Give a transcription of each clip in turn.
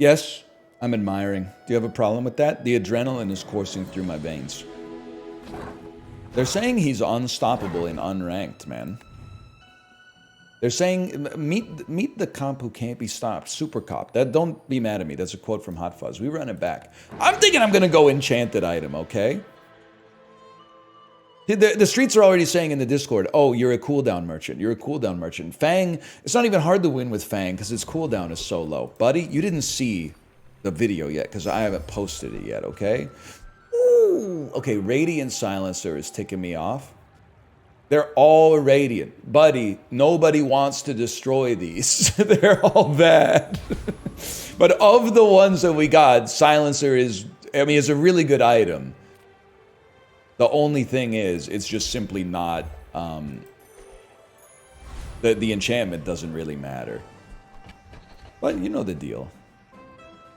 Yes, I'm admiring. Do you have a problem with that? The adrenaline is coursing through my veins. They're saying he's unstoppable in unranked, man. They're saying, meet the comp who can't be stopped. Super cop. That, don't be mad at me. That's a quote from Hot Fuzz. We run it back. I'm thinking I'm going to go enchanted item, okay? The streets are already saying in the Discord, oh, you're a cooldown merchant. You're a cooldown merchant. Fang, it's not even hard to win with Fang because its cooldown is so low. Buddy, you didn't see the video yet because I haven't posted it yet, okay? Ooh, okay, Radiant Silencer is ticking me off. They're all Radiant. Buddy, nobody wants to destroy these. They're all bad. But of the ones that we got, Silencer is, I mean, it's a really good item. The only thing is, it's just simply not, the enchantment doesn't really matter. But you know the deal.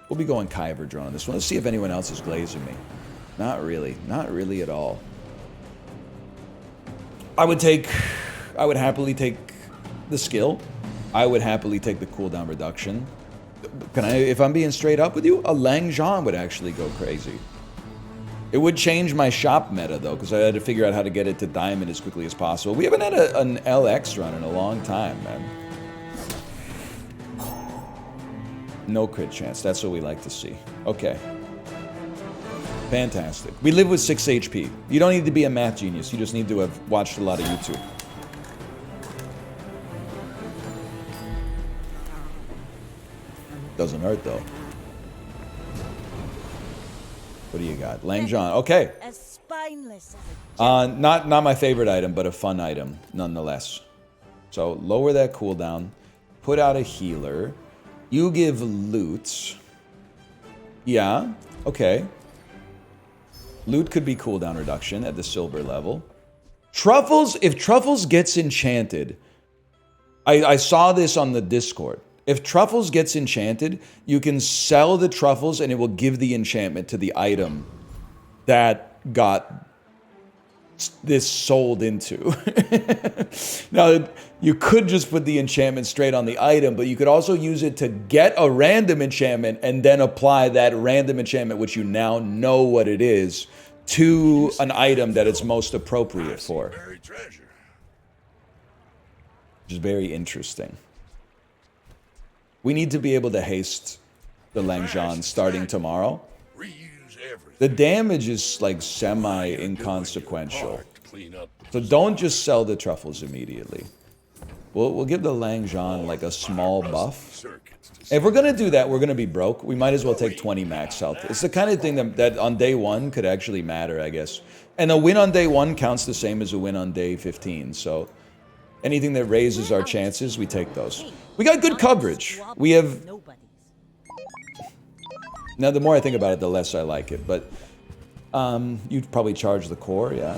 We'll be going Kyber drone on this one. Let's see if anyone else is glazing me. Not really. Not really at all. I would happily take the skill. I would happily take the cooldown reduction. Can I, if I'm being straight up with you, a Lang Zhan would actually go crazy. It would change my shop meta, though, because I had to figure out how to get it to diamond as quickly as possible. We haven't had an LX run in a long time, man. No crit chance. That's what we like to see. Okay. Fantastic. We live with 6 HP. You don't need to be a math genius. You just need to have watched a lot of YouTube. Doesn't hurt, though. What do you got? Lang Zhan. Okay. As spineless as Not my favorite item, but a fun item nonetheless. So lower that cooldown. Put out a healer. You give loot. Yeah. Okay. Loot could be cooldown reduction at the silver level. Truffles. If Truffles gets enchanted, I saw this on the Discord. If Truffles gets enchanted, you can sell the Truffles and it will give the enchantment to the item that got this sold into. Now, you could just put the enchantment straight on the item, but you could also use it to get a random enchantment and then apply that random enchantment, which you now know what it is, to an item that it's most appropriate for. Which is very interesting. We need to be able to haste the Lang Zhan starting tomorrow. The damage is like semi-inconsequential. So don't just sell the Truffles immediately. We'll give the Lang Zhan like a small buff. If we're going to do that, we're going to be broke. We might as well take 20 max health. It's the kind of thing that on day 1 could actually matter, I guess. And a win on day 1 counts the same as a win on day 15. So anything that raises our chances, we take those. We got good coverage. We have... Now, the more I think about it, the less I like it. But you'd probably charge the core, yeah.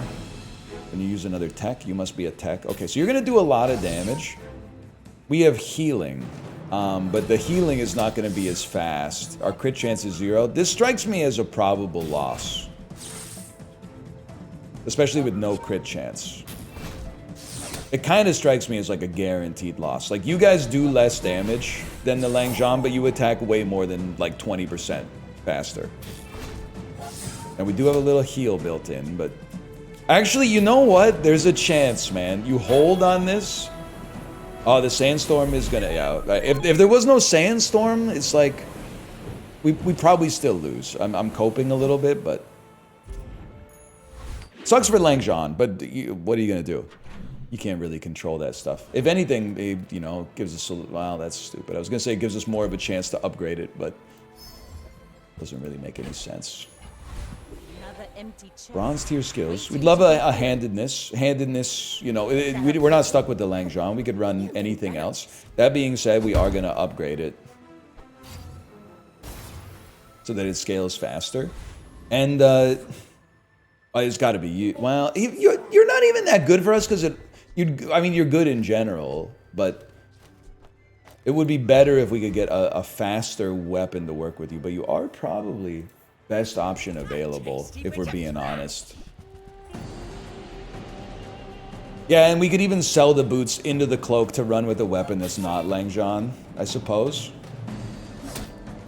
When you use another tech, you must be a tech. Okay, so you're going to do a lot of damage. We have healing. But the healing is not going to be as fast. Our crit chance is 0. This strikes me as a probable loss. Especially with no crit chance. It kind of strikes me as like a guaranteed loss. Like, you guys do less damage than the Lang Zhan, but you attack way more than like 20% faster. And we do have a little heal built in, but... Actually, you know what? There's a chance, man. You hold on this. Oh, the sandstorm is gonna... Yeah, if there was no sandstorm, it's like... We probably still lose. I'm coping a little bit, but... Sucks for Lang Zhan, but what are you gonna do? You can't really control that stuff. If anything, it, you know, gives us a... Wow, that's stupid. I was gonna say it gives us more of a chance to upgrade it, but... Doesn't really make any sense. Bronze tier skills. We'd love a handedness. Handedness, you know, we're not stuck with the Lang Zhan. We could run anything else. That being said, we are going to upgrade it so that it scales faster. And it's got to be you. Well, you're not even that good for us because I mean, you're good in general, but it would be better if we could get a faster weapon to work with you. But you are probably best option available, if we're being honest. Yeah, and we could even sell the boots into the cloak to run with a weapon that's not Lang Zhan, I suppose.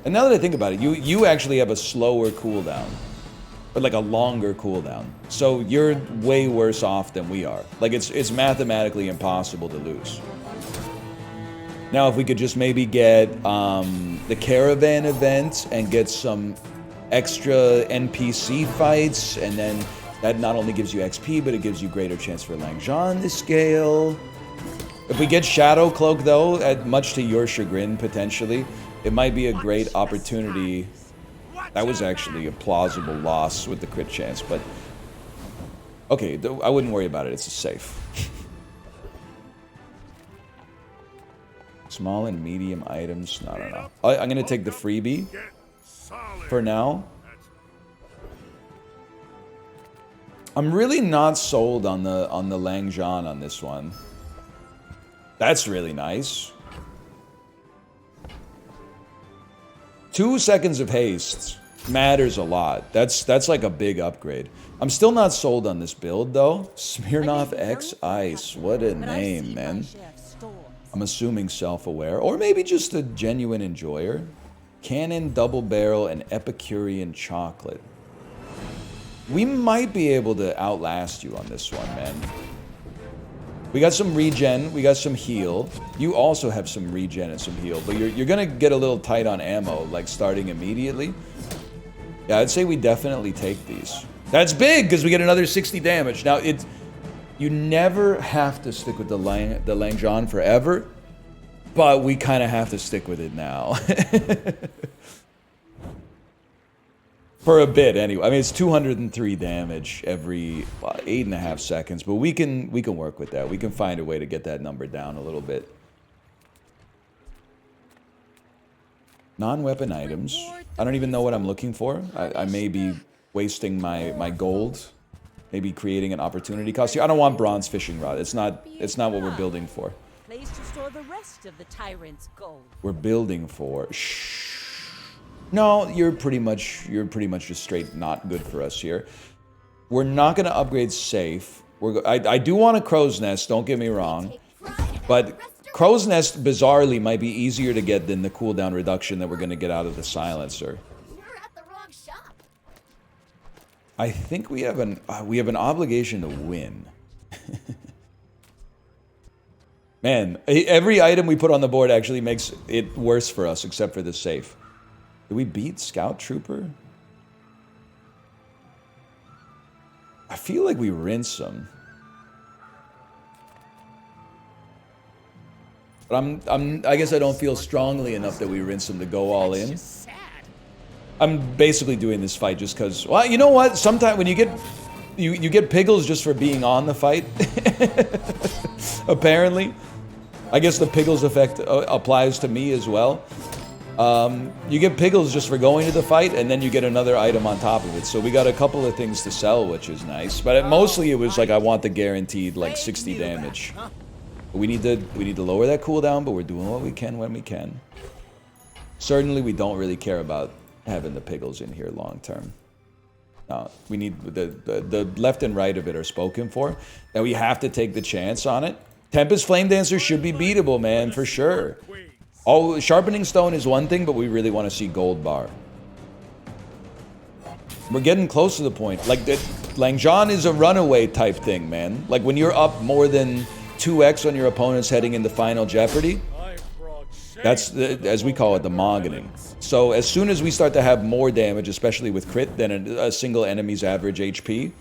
And now that I think about it, you actually have a slower cooldown. But like a longer cooldown. So you're way worse off than we are. Like it's mathematically impossible to lose. Now if we could just maybe get the caravan event and get some extra NPC fights, and then that not only gives you XP, but it gives you greater chance for Langjan to scale. If we get Shadow Cloak though, much to your chagrin potentially, it might be a great opportunity. That was actually a plausible loss with the crit chance, but okay, I wouldn't worry about it. It's a safe. Small and medium items. No, no, no. I'm gonna take the freebie for now. I'm really not sold on the Langjan on this one. That's really nice. 2 seconds of haste matters a lot. That's like a big upgrade. I'm still not sold on this build though. Smirnoff X Ice. What a name, man. I'm assuming self-aware, or maybe just a genuine enjoyer. Cannon, double barrel, and Epicurean chocolate. We might be able to outlast you on this one, man. We got some regen, we got some heal. You also have some regen and some heal, but you're gonna get a little tight on ammo, like starting immediately. Yeah, I'd say we definitely take these. That's big, because we get another 60 damage. Now, you never have to stick with the Langjan forever, but we kind of have to stick with it now. For a bit, anyway. I mean, it's 203 damage every 8.5 seconds, but we can work with that. We can find a way to get that number down a little bit. Non-weapon items. I don't even know what I'm looking for. I may be wasting my gold. Maybe creating an opportunity cost here. I don't want bronze fishing rod. It's not what we're building for. Place to store the rest of the tyrant's gold. We're building for. Shh. No, you're pretty much just straight not good for us here. We're not going to upgrade safe. I do want a crow's nest, don't get me wrong. But crow's nest, bizarrely, might be easier to get than the cooldown reduction that we're going to get out of the silencer. You're at the wrong shop. I think we have an obligation to win. Man, every item we put on the board actually makes it worse for us, except for the safe. Did we beat Scout Trooper? I feel like we rinse them. But I guess I don't feel strongly enough that we rinse them to go all in. I'm basically doing this fight just because, well, you know what? Sometimes when you get piggles just for being on the fight. Apparently. I guess the piggles effect applies to me as well. You get piggles just for going to the fight, and then you get another item on top of it. So we got a couple of things to sell, which is nice. But mostly it was like I want the guaranteed like 60 damage. But we need to lower that cooldown, but we're doing what we can when we can. Certainly we don't really care about having the piggles in here long term. No, we need the left and right of it are spoken for, and we have to take the chance on it. Tempest Flame Dancer should be beatable, man, for sure. Oh, Sharpening Stone is one thing, but we really want to see Gold Bar. We're getting close to the point. Like, Langjan is a runaway type thing, man. Like, when you're up more than 2x on your opponents heading into Final Jeopardy, that's, as we call it, the moggening. So, as soon as we start to have more damage, especially with crit, than a single enemy's average HP,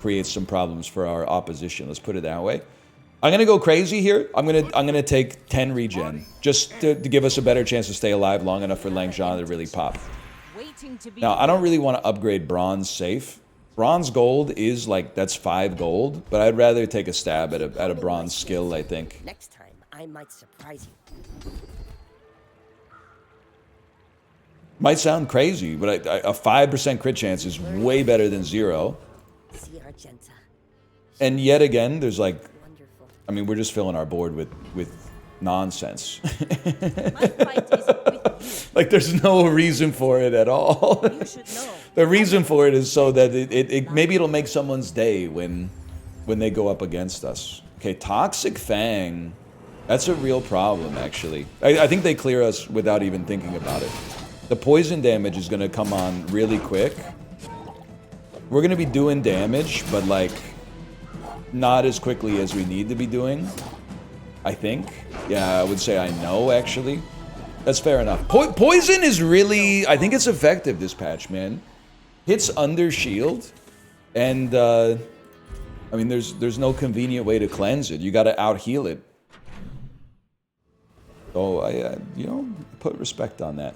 creates some problems for our opposition. Let's put it that way. I'm gonna go crazy here. I'm gonna take 10 regen just to give us a better chance to stay alive long enough for Langjan to really pop. Now I don't really want to upgrade bronze safe. Bronze gold is like that's 5 gold, but I'd rather take a stab at a bronze skill. I think. Next time I might surprise you. Might sound crazy, but a 5% crit chance is way better than 0. And yet again, there's like. I mean, we're just filling our board with nonsense. Like, there's no reason for it at all. The reason for it is so that maybe it'll make someone's day when they go up against us. Okay, Toxic Fang. That's a real problem, actually. I think they clear us without even thinking about it. The poison damage is going to come on really quick. We're going to be doing damage, but, like, not as quickly as we need to be doing. I think. Yeah, I would say I know, actually. That's fair enough. Poison is really... I think it's effective, this patch, man. Hits under shield. And, I mean, there's no convenient way to cleanse it. You got to out-heal it. So, I you know, put respect on that.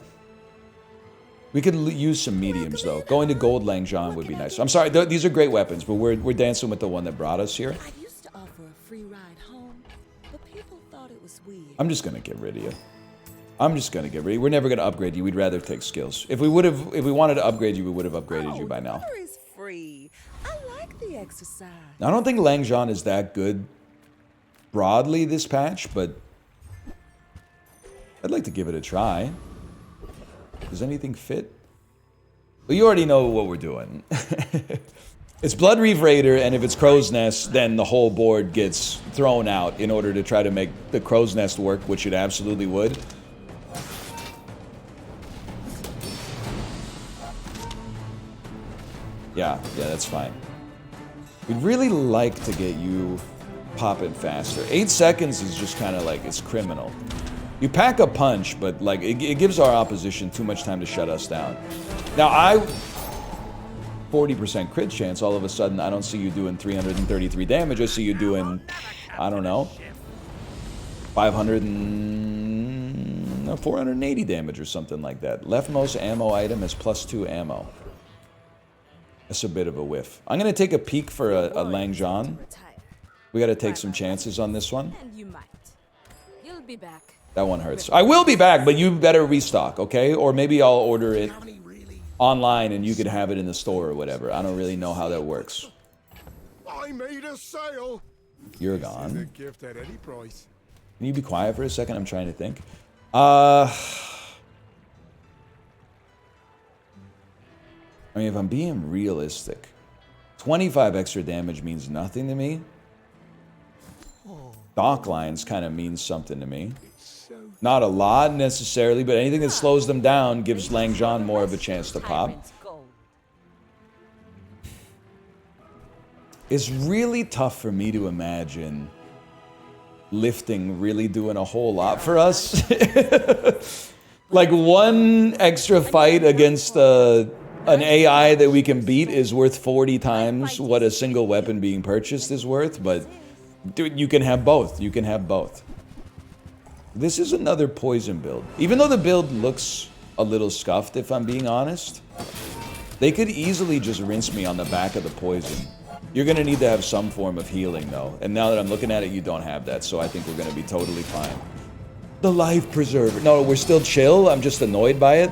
We could use some mediums, though. Going to Gold Langjan would be nice. I'm sorry, these are great weapons, but we're dancing with the one that brought us here. I used to offer a free ride home, but people thought it was weird. I'm just gonna get rid of you. I'm just gonna get rid of you. We're never gonna upgrade you. We'd rather take skills. If we wanted to upgrade you, we would have upgraded you by now. Is free. I like the exercise. I don't think Langjan is that good broadly this patch, but I'd like to give it a try. Does anything fit? Well, you already know what we're doing. It's Blood Reef Raider, and if it's Crow's Nest, then the whole board gets thrown out in order to try to make the Crow's Nest work, which it absolutely would. Yeah, that's fine. We'd really like to get you popping faster. 8 seconds is just kind of like, it's criminal. You pack a punch, but like it gives our opposition too much time to shut us down. Now 40% crit chance, all of a sudden I don't see you doing 333 damage, I see you doing, I don't know, 480 damage or something like that. Leftmost ammo item is +2 ammo. That's a bit of a whiff. I'm going to take a peek for a Langjan. We got to take some chances on this one. And you might. You'll be back. That one hurts. I will be back, but you better restock, okay? Or maybe I'll order it online and you could have it in the store or whatever. I don't really know how that works. I made a sale. You're This is a gone. gift at any price. Can you be quiet for a second? I'm trying to think. I mean, if I'm being realistic, 25 extra damage means nothing to me. Dock lines kind of means something to me. Not a lot necessarily, but anything that slows them down gives Langjan more of a chance to pop. Tyrant's gold. It's really tough for me to imagine lifting really doing a whole lot for us. Like one extra fight against an AI that we can beat is worth 40 times what a single weapon being purchased is worth, but dude, you can have both. You can have both. This is another poison build. Even though the build looks a little scuffed, if I'm being honest, they could easily just rinse me on the back of the poison. You're going to need to have some form of healing, though. And now that I'm looking at it, you don't have that, so I think we're going to be totally fine. The life preserver. No, we're still chill. I'm just annoyed by it.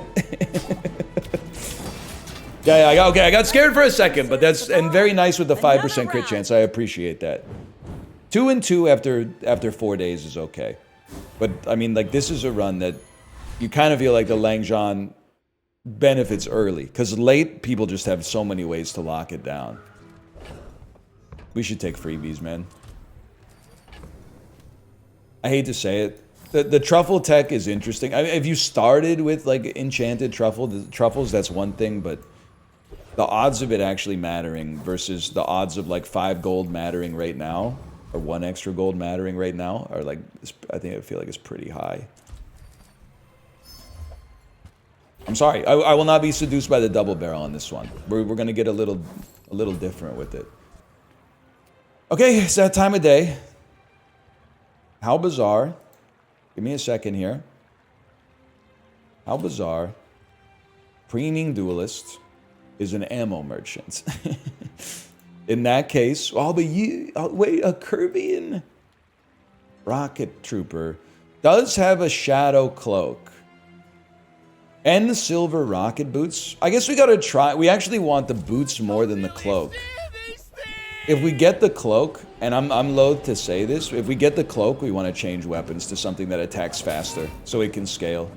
Yeah, okay, I got scared for a second, but that's... And very nice with the 5% crit chance. I appreciate that. 2 and 2 after 4 days is okay. But, I mean, like, this is a run that you kind of feel like the Langjan benefits early. Because late, people just have so many ways to lock it down. We should take freebies, man. I hate to say it. The truffle tech is interesting. I mean, if you started with, like, enchanted truffles, that's one thing, but the odds of it actually mattering versus the odds of, like, 5 gold mattering right now, or 1 extra gold mattering right now, are, like, I feel like it's pretty high. I'm sorry. I will not be seduced by the double barrel on this one. We're going to get a little different with it. Okay, it's that time of day. How bizarre. Give me a second here. How bizarre. Preening Duelist is an ammo merchant. In that case, oh, but wait, a Kirvian Rocket Trooper does have a Shadow Cloak. And the silver rocket boots. I guess we gotta try. We actually want the boots more than the cloak. If we get the cloak, and I'm loath to say this, if we get the cloak, we want to change weapons to something that attacks faster, so it can scale.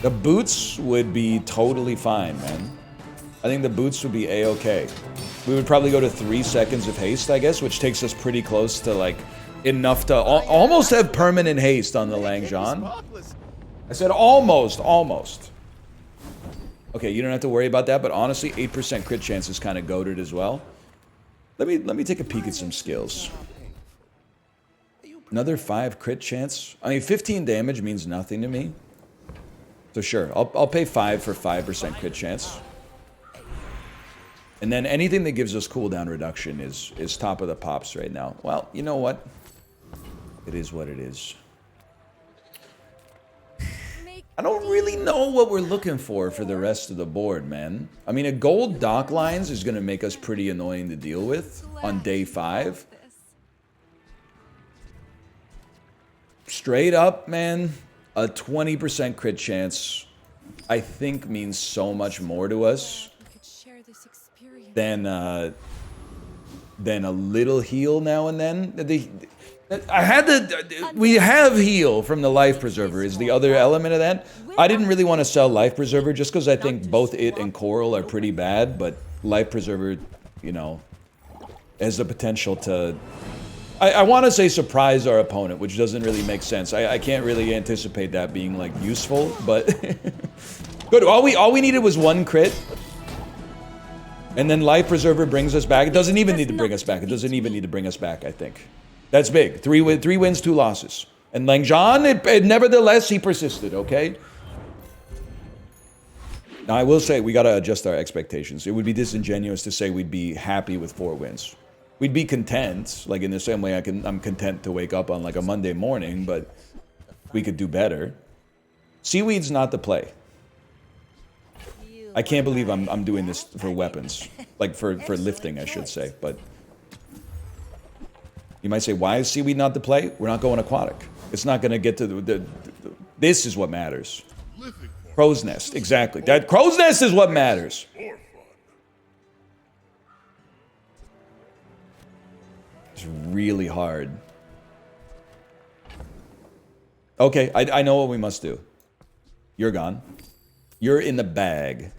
The boots would be totally fine, man. I think the boots would be a-okay. We would probably go to 3 seconds of haste, I guess, which takes us pretty close to, like, enough to almost have permanent haste on the Langzhan. I said almost, almost. Okay, you don't have to worry about that, but honestly, 8% crit chance is kind of goated as well. Let me take a peek at some skills. Another 5 crit chance. I mean, 15 damage means nothing to me. So sure, I'll pay 5 for 5% crit chance. And then anything that gives us cooldown reduction is top of the pops right now. Well, you know what? It is what it is. I don't really know what we're looking for the rest of the board, man. I mean, a gold dock lines is going to make us pretty annoying to deal with on day 5. Straight up, man, a 20% crit chance, I think, means so much more to us than a little heal now and then. We have heal from the life preserver is the other element of that. I didn't really want to sell life preserver just because I think both it and coral are pretty bad, but life preserver, you know, has the potential to, I want to say surprise our opponent, which doesn't really make sense. I can't really anticipate that being like useful, but good. All we needed was 1 crit. And then life preserver brings us back. It doesn't even need to bring us back. It doesn't even need to bring us back, I think. That's big. 3 wins, 2 losses. And Langzhan, nevertheless, he persisted, okay? Now, I will say, we got to adjust our expectations. It would be disingenuous to say we'd be happy with 4 wins. We'd be content, like in the same way I'm content to wake up on like a Monday morning, but we could do better. Seaweed's not the play. I can't believe I'm doing this for weapons. Like for lifting, I should say, but... You might say, why is seaweed not the play? We're not going aquatic. It's not going to get to the this is what matters. Crow's nest, exactly. That crow's nest is what matters. It's really hard. Okay, I know what we must do. You're gone. You're in the bag.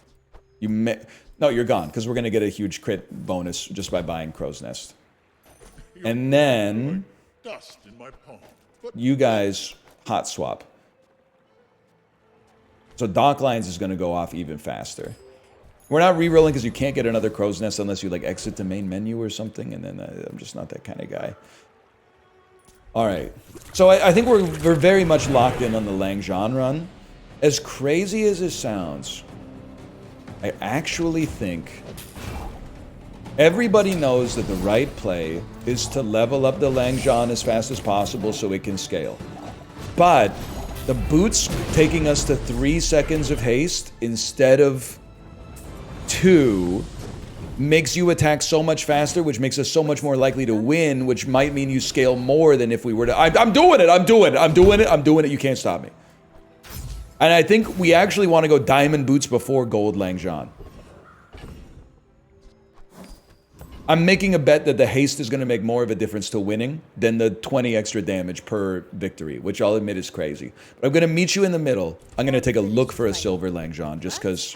No, you're gone, because we're going to get a huge crit bonus just by buying crow's nest. And then, you guys hot swap. So dock lines is going to go off even faster. We're not re-rolling because you can't get another crow's nest unless you like exit the main menu or something. And then I'm just not that kind of guy. All right. So I think we're very much locked in on the Langzhan run. As crazy as it sounds, I actually think... Everybody knows that the right play is to level up the Langzhan as fast as possible so it can scale. But the boots taking us to 3 seconds of haste instead of 2 makes you attack so much faster, which makes us so much more likely to win, which might mean you scale more than if we were to... I'm doing it, you can't stop me. And I think we actually want to go diamond boots before gold Langzhan. I'm making a bet that the haste is going to make more of a difference to winning than the 20 extra damage per victory, which I'll admit is crazy. But I'm going to meet you in the middle. I'm going to take a look for a silver Langzhan just because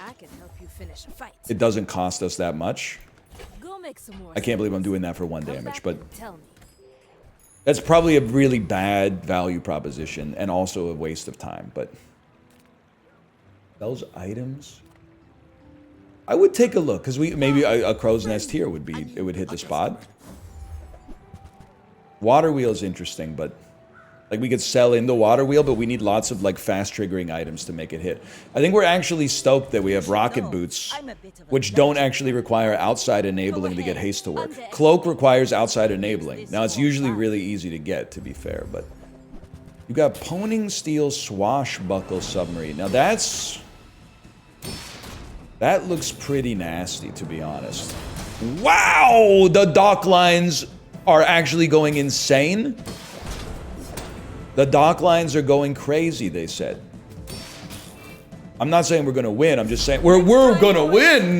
it doesn't cost us that much. I can't believe I'm doing that for 1 damage, but that's probably a really bad value proposition and also a waste of time. But those items... I would take a look, because maybe a crow's nest here would hit the spot. Water wheel is interesting, but like we could sell in the water wheel, but we need lots of like fast triggering items to make it hit. I think we're actually stoked that we have rocket boots, which don't actually require outside enabling to get haste to work. Cloak requires outside enabling. Now it's usually really easy to get, to be fair, but you got Poning Steel Swashbuckle Submarine. Now that looks pretty nasty, to be honest. Wow! The dock lines are actually going insane. The dock lines are going crazy, they said. I'm not saying we're going to win. I'm just saying we're going to win.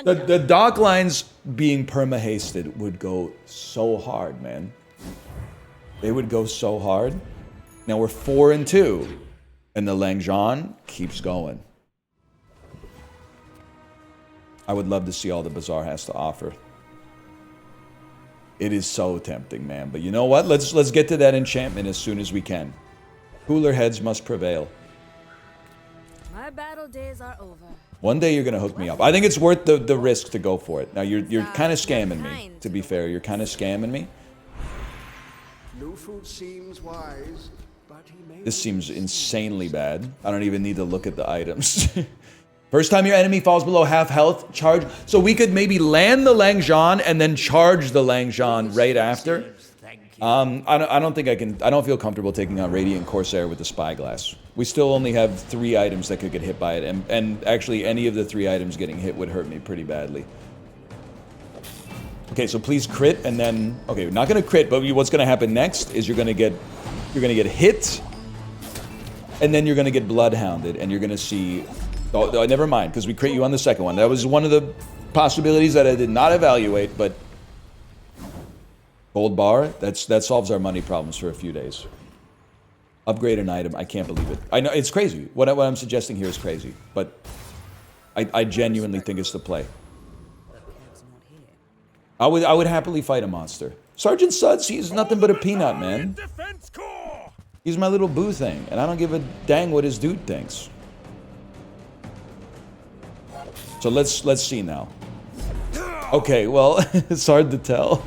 The dock lines being perma-hasted would go so hard, man. They would go so hard. Now we're 4-2. And the Langzhan keeps going. I would love to see all the Bazaar has to offer. It is so tempting, man. But you know what? Let's get to that enchantment as soon as we can. Cooler heads must prevail. My battle days are over. One day you're gonna hook me up. I think it's worth the risk to go for it. Now you're kind of scamming me. To be fair, you're kind of scamming me. No food seems wise, but he may. This seems insanely bad. I don't even need to look at the items. First time your enemy falls below half health, charge. So we could maybe land the Langzhan and then charge the Langzhan right after. I don't think I can. I don't feel comfortable taking on Radiant Corsair with the Spyglass. We still only have 3 items that could get hit by it, and actually any of the 3 items getting hit would hurt me pretty badly. Okay, so please crit, and then okay, we're not gonna crit, but what's gonna happen next is you're gonna get hit, and then you're gonna get bloodhounded, and you're gonna see. Oh, never mind, because we crit you on the second one. That was one of the possibilities that I did not evaluate, but gold bar, that solves our money problems for a few days. Upgrade an item, I can't believe it. I know, it's crazy. What I'm suggesting here is crazy, but I genuinely think it's the play. I would happily fight a monster. Sergeant Suds, he's nothing but a peanut, man. He's my little boo thing, and I don't give a dang what his dude thinks. So let's see now. Okay, well, it's hard to tell.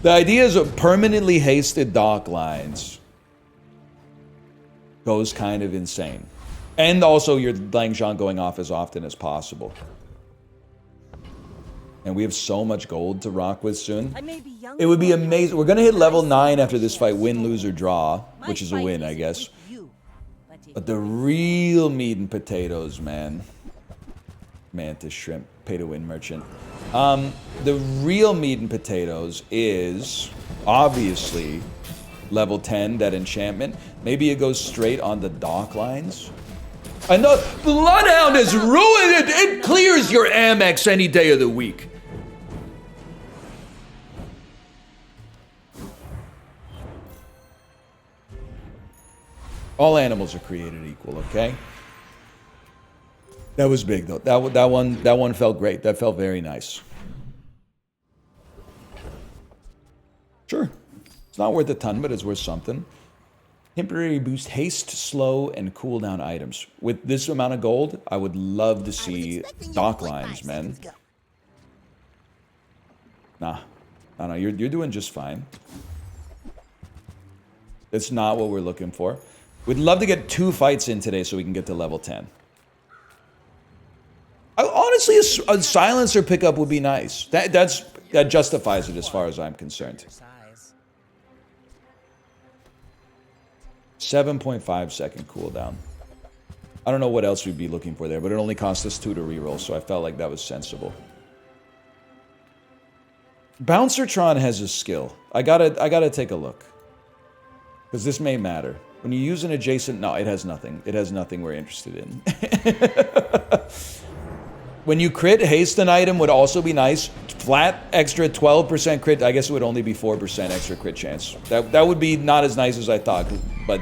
The idea is permanently hasted dock lines goes kind of insane. And also your Langzhan going off as often as possible. And we have so much gold to rock with soon. It would be amazing. We're going to hit level 9 after this fight, win, lose, or draw, which is a win, I guess. But the real meat and potatoes, man. Mantis shrimp, pay-to-win merchant. The real meat and potatoes is obviously level 10, that enchantment. Maybe it goes straight on the dock lines. I know Bloodhound has ruined it. It clears your Amex any day of the week. All animals are created equal, okay? That was big though. That one felt great. That felt very nice. Sure. It's not worth a ton, but it's worth something. Temporary boost haste, slow, and cooldown items. With this amount of gold, I would love to see dock lines, man. Nah. No, you're doing just fine. That's not what we're looking for. We'd love to get 2 fights in today so we can get to level 10. Honestly, a silencer pickup would be nice. That justifies it as far as I'm concerned. 7.5 second cooldown. I don't know what else we'd be looking for there, but it only cost us 2 to reroll, so I felt like that was sensible. Bouncertron has a skill. I gotta take a look. Because this may matter. When you use an adjacent... No, it has nothing. It has nothing we're interested in. When you crit, haste an item would also be nice. Flat, extra 12% crit. I guess it would only be 4% extra crit chance. That would be not as nice as I thought. But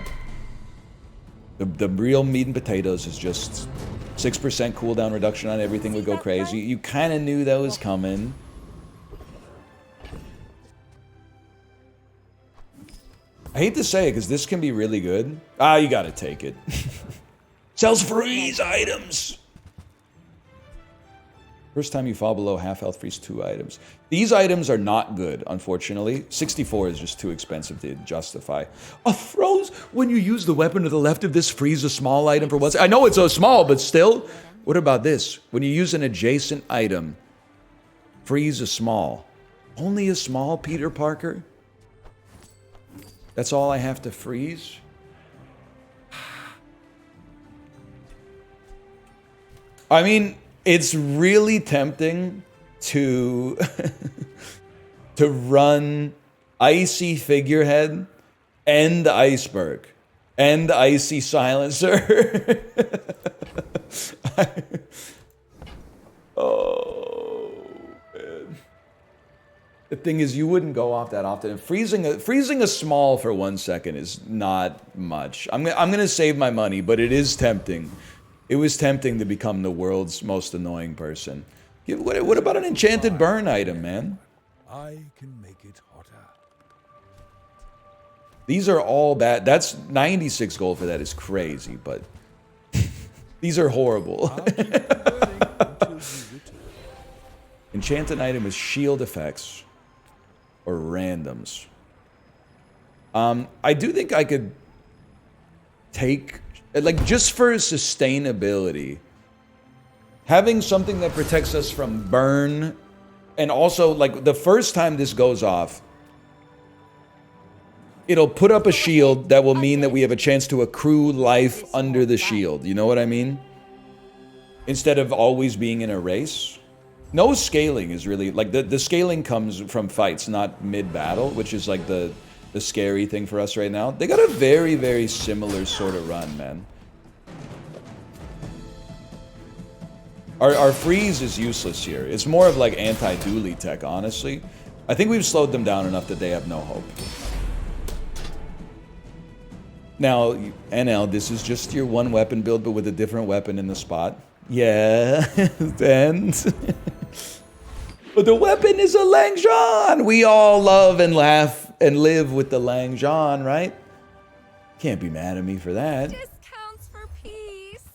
the real meat and potatoes is just 6% cooldown reduction on everything would go crazy. You kind of knew that was coming. I hate to say it because this can be really good. Ah, you gotta take it. Sells freeze items. First time you fall below half health, freeze 2 items. These items are not good, unfortunately. 64 is just too expensive to justify. A froze when you use the weapon to the left of this, freeze a small item for 1 second. I know it's so small, but still. What about this? When you use an adjacent item, freeze a small. Only a small, Peter Parker? That's all I have to freeze? I mean... It's really tempting to to run Icy Figurehead and Iceberg and Icy Silencer. Oh man. The thing is, you wouldn't go off that often. And freezing a small for 1 second is not much. I'm gonna save my money, but it is tempting It was tempting to become the world's most annoying person. What about an enchanted burn item, man? I can make it hotter. These are all bad. That's 96 gold for that is crazy, but these are horrible. I'll keep burning until you return. Enchanted item with shield effects or randoms. I do think I could take, like, just for sustainability, having something that protects us from burn, and also, like, the first time this goes off, it'll put up a shield that will mean that we have a chance to accrue life under the shield. You know what I mean? Instead of always being in a race. No scaling is really, like, the scaling comes from fights, not mid-battle, which is, like, the scary thing for us right now. They got a very, very similar sort of run, man. Our freeze is useless here. It's more of, like, anti-dually tech, honestly. I think we've slowed them down enough that they have no hope. Now, NL, this is just your one weapon build, but with a different weapon in the spot. Yeah, and... but the weapon is a Langzhan! We all love and laugh and live with the Langzhan, right? Can't be mad at me for that. Discounts for peace.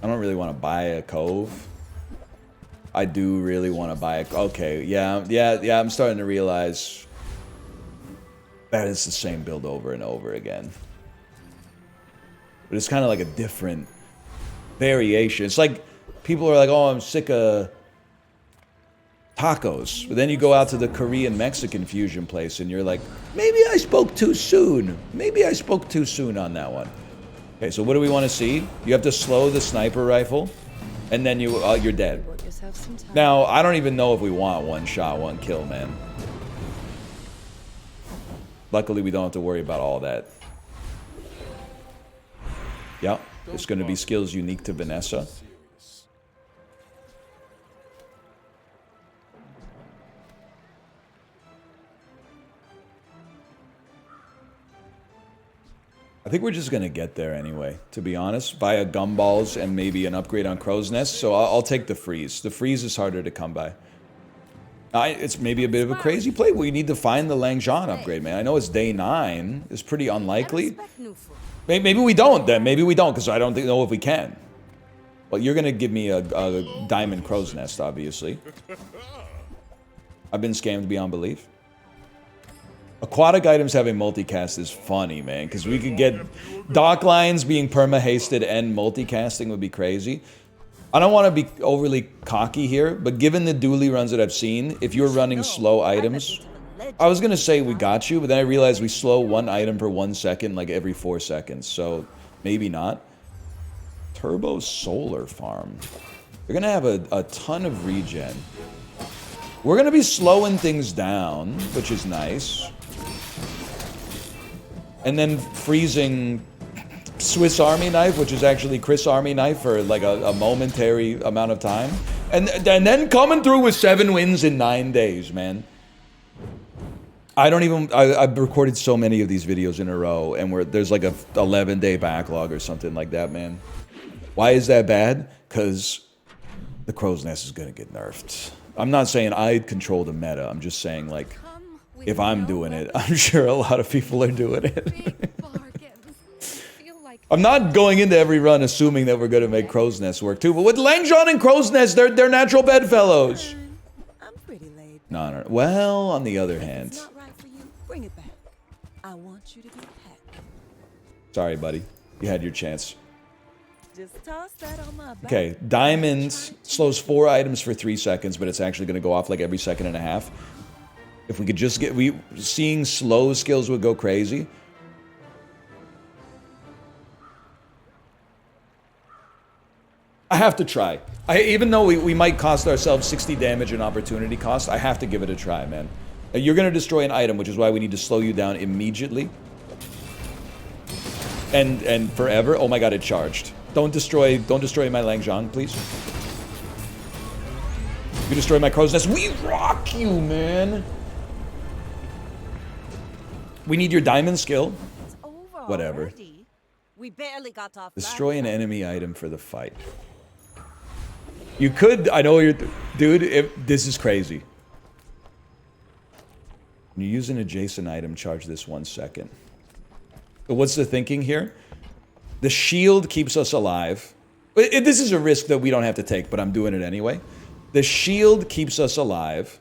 I don't really want to buy a cove. I do really want to buy a... Okay, yeah, I'm starting to realize... that is the same build over and over again. But it's kind of like a different variation. It's like people are like, oh, I'm sick of tacos. But then you go out to the Korean-Mexican fusion place and you're like, maybe I spoke too soon. Maybe I spoke too soon on that one. Okay, so what do we want to see? You have to slow the sniper rifle and then you're dead. Now, I don't even know if we want one shot, one kill, man. Luckily, we don't have to worry about all that. Yep, it's going to be skills unique to Vanessa. I think we're just going to get there anyway, to be honest. Via gumballs and maybe an upgrade on Crow's Nest. So I'll take the freeze. The freeze is harder to come by. It's maybe a bit of a crazy play. We need to find the Langzhan upgrade, man. I know it's day 9. It's pretty unlikely. Maybe we don't, then. Maybe we don't, because I don't know if we can. But you're going to give me a diamond Crow's Nest, obviously. I've been scammed beyond belief. Aquatic items having multicast is funny, man, because we could get dock lines being perma-hasted and multicasting would be crazy. I don't want to be overly cocky here, but given the dually runs that I've seen, if you're running slow items, I was going to say we got you, but then I realized we slow one item per 1 second, like every 4 seconds, so maybe not. Turbo Solar Farm. They're going to have a ton of regen. We're going to be slowing things down, which is nice. And then freezing Swiss Army knife, which is actually Chris Army knife for like a momentary amount of time. And then coming through with 7 wins in 9 days, man. I've recorded so many of these videos in a row, and there's like a 11-day backlog or something like that, man. Why is that bad? Because the Crow's Nest is going to get nerfed. I'm not saying I control the meta. I'm just saying, like, if I'm doing it, I'm sure a lot of people are doing it. I'm not going into every run assuming that we're going to make Crow's Nest work too, but with Langzhan and Crow's Nest, they're natural bedfellows. I'm pretty laid. No. Well, on the other hand. It's not right for you. Bring it back. I want you to be pet. Sorry, buddy. You had your chance. Just toss that on my back. Okay, Diamond slows 4 items for 3 seconds, but it's actually going to go off like every second and a half. If we could just get... seeing slow skills would go crazy. I have to try. Even though we might cost ourselves 60 damage and opportunity cost, I have to give it a try, man. You're going to destroy an item, which is why we need to slow you down immediately. And forever. Oh my god, it charged. Don't destroy my Langzhan, please. You destroy my Crow's Nest. We rock you, man. We need your diamond skill. It's over Whatever. already. We barely got off. Destroy an enemy item for the fight. You could, I know you're, dude, this is crazy. When you use an adjacent item, charge this 1 second. But what's the thinking here? The shield keeps us alive. This is a risk that we don't have to take, but I'm doing it anyway. The shield keeps us alive.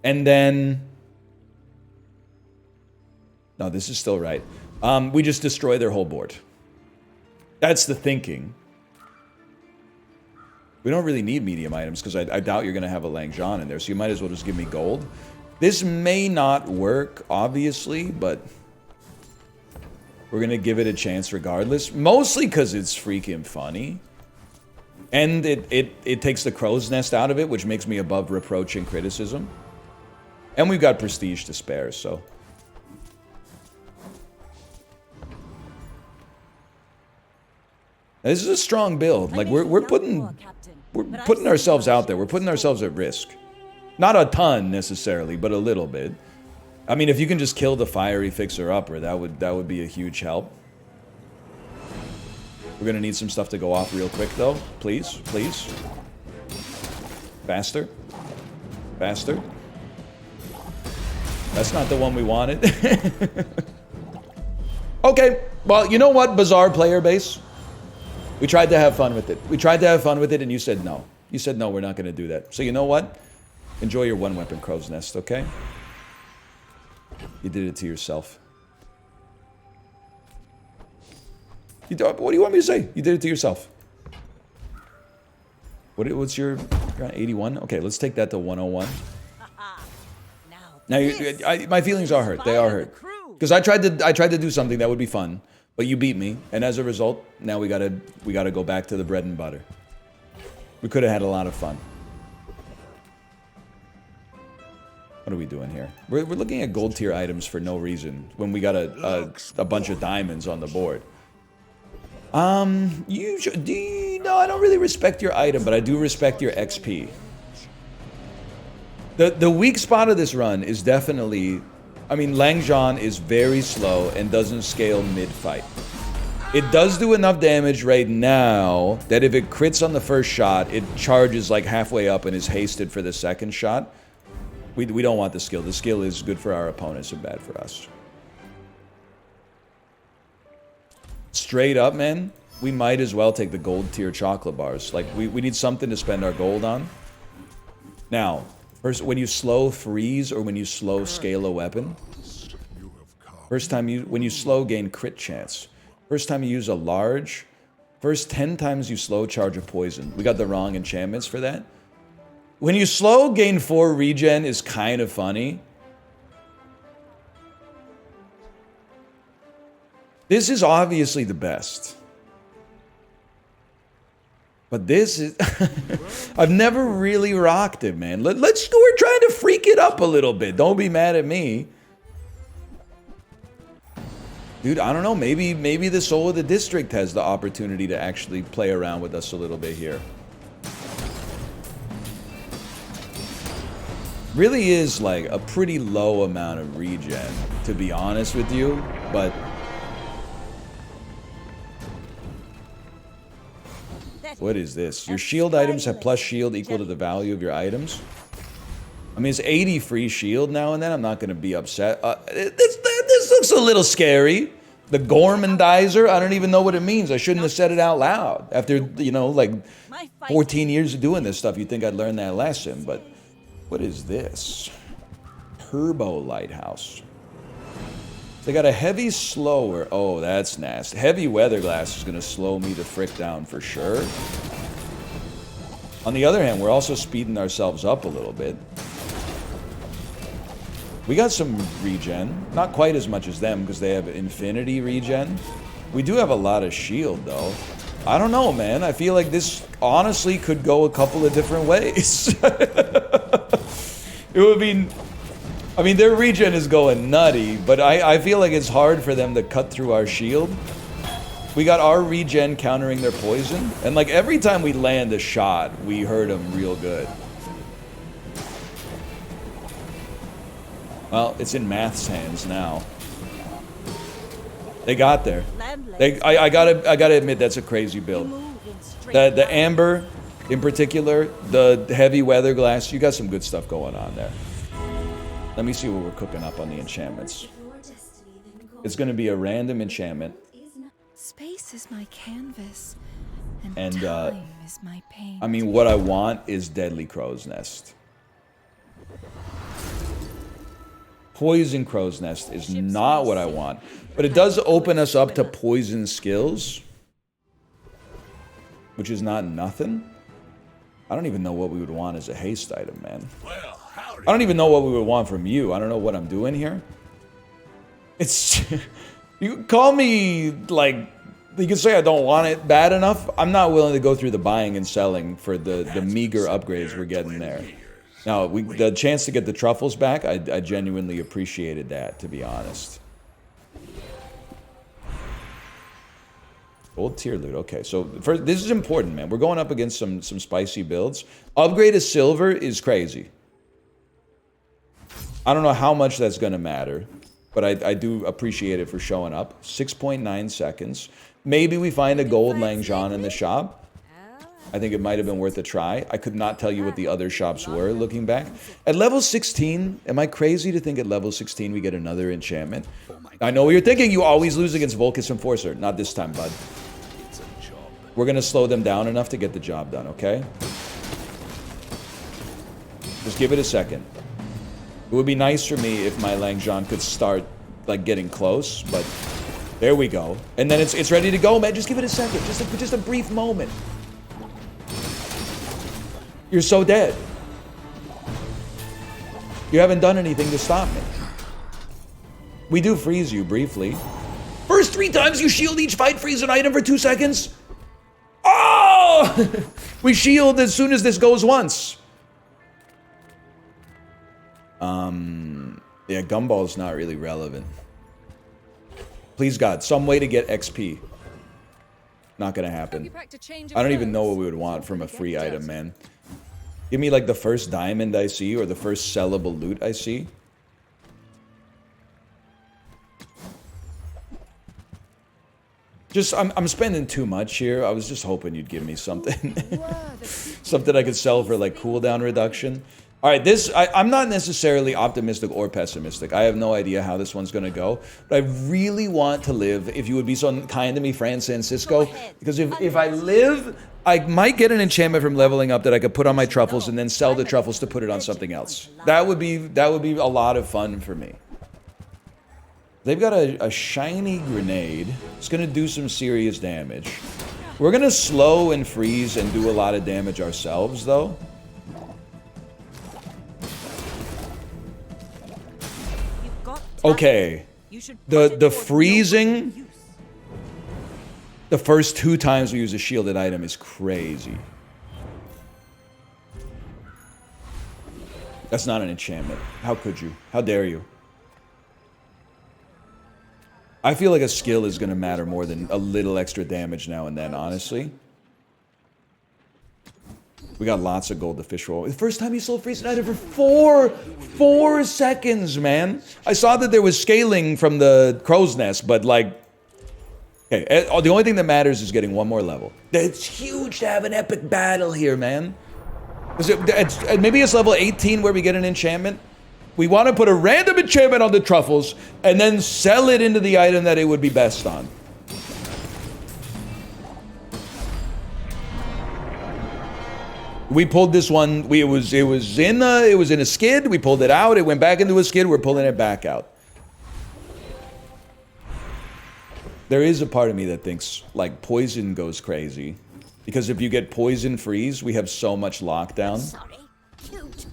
And then... No, this is still right. We just destroy their whole board. That's the thinking. We don't really need medium items, because I doubt you're going to have a Lang Jean in there, so you might as well just give me gold. This may not work, obviously, but... we're going to give it a chance regardless. Mostly because it's freaking funny. And it takes the crow's nest out of it, which makes me above reproach and criticism. And we've got prestige to spare, so... This is a strong build. Like, we're putting ourselves out there. We're putting ourselves at risk. Not a ton, necessarily, but a little bit. I mean, if you can just kill the fiery fixer-upper, that would be a huge help. We're gonna need some stuff to go off real quick, though. Please, please. Faster. Faster. That's not the one we wanted. Okay, well, you know what, Bazaar player base? We tried to have fun with it. We tried to have fun with it, and you said no. You said, no, we're not gonna do that. So you know what? Enjoy your one-weapon crow's nest, okay? You did it to yourself. What do you want me to say? You did it to yourself. What's you're on 81? Okay, let's take that to 101. Now, my feelings are hurt. They are hurt. Because I tried to do something that would be fun, but you beat me, and as a result, now we gotta go back to the bread and butter. We could have had a lot of fun. What are we doing here? We're looking at gold tier items for no reason when we got a bunch of diamonds on the board. No, I don't really respect your item, but I do respect your XP. The weak spot of this run is definitely, I mean, Lang Jean is very slow and doesn't scale mid-fight. It does do enough damage right now that if it crits on the first shot, it charges like halfway up and is hasted for the second shot. We don't want the skill. The skill is good for our opponents and bad for us. Straight up, man, we might as well take the gold tier chocolate bars. Like, we need something to spend our gold on. Now, first, when you slow freeze or when you slow scale a weapon, when you slow gain crit chance. First time you use a large, first 10 times you slow charge a poison. We got the wrong enchantments for that. When you slow gain 4 regen is kind of funny. This is obviously the best. But this is... I've never really rocked it, man. We're trying to freak it up a little bit. Don't be mad at me. Dude, I don't know. Maybe the soul of the district has the opportunity to actually play around with us a little bit here. Really is like a pretty low amount of regen, to be honest with you, but... What is this? Your shield items have plus shield equal to the value of your items? I mean, it's 80 free shield now and then. I'm not going to be upset. This looks a little scary. The Gormandizer, I don't even know what it means. I shouldn't have said it out loud. After, you know, like 14 years of doing this stuff, you'd think I'd learn that lesson, but... What is this? Turbo Lighthouse. They got a heavy slower. Oh, that's nasty. Heavy weather glass is going to slow me the frick down for sure. On the other hand, we're also speeding ourselves up a little bit. We got some regen. Not quite as much as them because they have infinity regen. We do have a lot of shield though. I don't know, man. I feel like this honestly could go a couple of different ways. It would be... I mean, their regen is going nutty, but I feel like it's hard for them to cut through our shield. We got our regen countering their poison, and like every time we land a shot, we hurt them real good. Well, it's in Math's hands now. They got there. Landless. I gotta admit, that's a crazy build. Move in straight The lines. amber, in particular, the heavy weather glass, you got some good stuff going on there. Let me see what we're cooking up on the enchantments. It's gonna be a random enchantment. Space is my canvas, and, And, time is my pain. I mean, what I want is Deadly Crow's Nest. Poison Crow's Nest is not what I want. But it does open us up to poison skills. Which is not nothing. I don't even know what we would want as a haste item, man. I don't even know what we would want from you. I don't know what I'm doing here. It's... You call me, like... You can say I don't want it bad enough. I'm not willing to go through the buying and selling for the meager upgrades we're getting there. Now, the chance to get the truffles back, I genuinely appreciated that, to be honest. Gold tier loot. Okay, so first, this is important, man. We're going up against some spicy builds. Upgrade to silver is crazy. I don't know how much that's going to matter, but I do appreciate it for showing up. 6.9 seconds. Maybe we find a gold Langzhan in the shop. I think it might have been worth a try. I could not tell you what the other shops were looking back. At level 16, am I crazy to think at level 16 we get another enchantment? I know what you're thinking. You always lose against Volcus Enforcer. Not this time, bud. We're going to slow them down enough to get the job done, okay? Just give it a second. It would be nice for me if my Langzhan could start, like, getting close, but there we go. And then it's ready to go, man. Just give it a second. Just a brief moment. You're so dead. You haven't done anything to stop me. We do freeze you briefly. First 3 times you shield each fight, freeze an item for 2 seconds. Oh! We shield as soon as this goes once. Yeah, Gumball's not really relevant. Please God, some way to get XP. Not gonna happen. I don't even know what we would want from a free item, man. Give me like the first diamond I see or the first sellable loot I see. Just, I'm spending too much here. I was just hoping you'd give me something. Something I could sell for like cooldown reduction. Alright, I'm not necessarily optimistic or pessimistic. I have no idea how this one's gonna go. But I really want to live, if you would be so kind to me, Fran Francisco. Because if I live, I might get an enchantment from leveling up that I could put on my truffles and then sell the truffles to put it on something else. That would be a lot of fun for me. They've got a shiny grenade. It's gonna do some serious damage. We're gonna slow and freeze and do a lot of damage ourselves, though. Okay, the freezing, the first 2 times we use a shielded item is crazy. That's not an enchantment. How could you? How dare you? I feel like a skill is going to matter more than a little extra damage now and then, honestly. We got lots of gold to fish roll. The first time you sold freeze an item for 4 seconds, man. I saw that there was scaling from the crow's nest, but like... Okay, the only thing that matters is getting 1 more level. It's huge to have an epic battle here, man. Maybe it's level 18 where we get an enchantment. We want to put a random enchantment on the truffles and then sell it into the item that it would be best on. We pulled this one. It was in a skid. We pulled it out. It went back into a skid. We're pulling it back out. There is a part of me that thinks like poison goes crazy, because if you get poison freeze, we have so much lockdown. Sorry. Cute.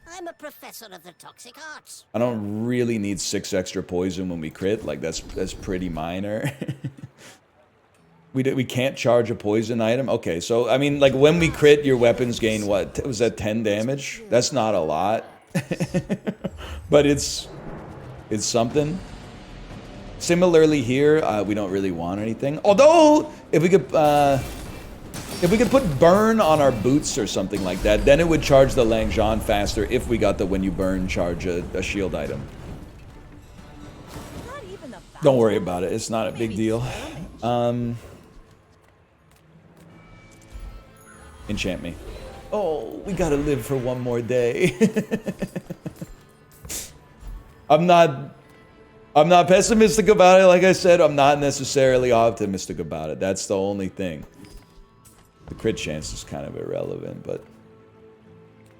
I'm a professor of the toxic arts. I don't really need 6 extra poison when we crit. Like that's pretty minor. We can't charge a poison item? Okay, so, I mean, like, when we crit, your weapons gain, what? Was that 10 damage? That's not a lot. But it's something. Similarly here, we don't really want anything. Although, if we could put burn on our boots or something like that, then it would charge the Langzhan faster if we got the when you burn charge a shield item. even a Don't worry about it. It's not a big deal. Enchant me. Oh, we gotta live for one more day. I'm not pessimistic about it. Like I said, I'm not necessarily optimistic about it. That's the only thing. The crit chance is kind of irrelevant, but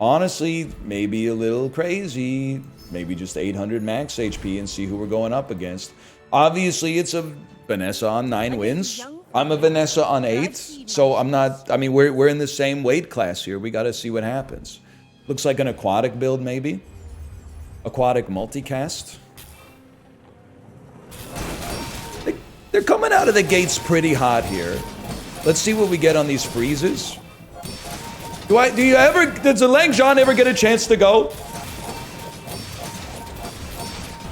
honestly, maybe a little crazy. Maybe just 800 max HP and see who we're going up against. Obviously, it's a Vanessa on 9 wins. I'm a Vanessa on 8, so I'm not... I mean, we're in the same weight class here. We got to see what happens. Looks like an aquatic build, maybe. Aquatic multicast. They're coming out of the gates pretty hot here. Let's see what we get on these freezes. Does the Langzhan ever get a chance to go?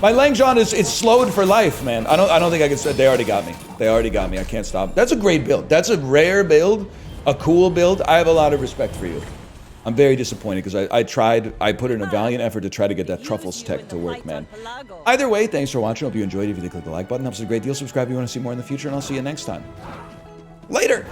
My Langzhan is slowed for life, man. I don't think I can. They already got me. They already got me. I can't stop. That's a great build. That's a rare build, a cool build. I have a lot of respect for you. I'm very disappointed because I put in a valiant effort to try to get that truffles tech to work, man. Either way, thanks for watching. Hope you enjoyed it. If you did, click the like button. Helps a great deal. Subscribe if you want to see more in the future, and I'll see you next time. Later.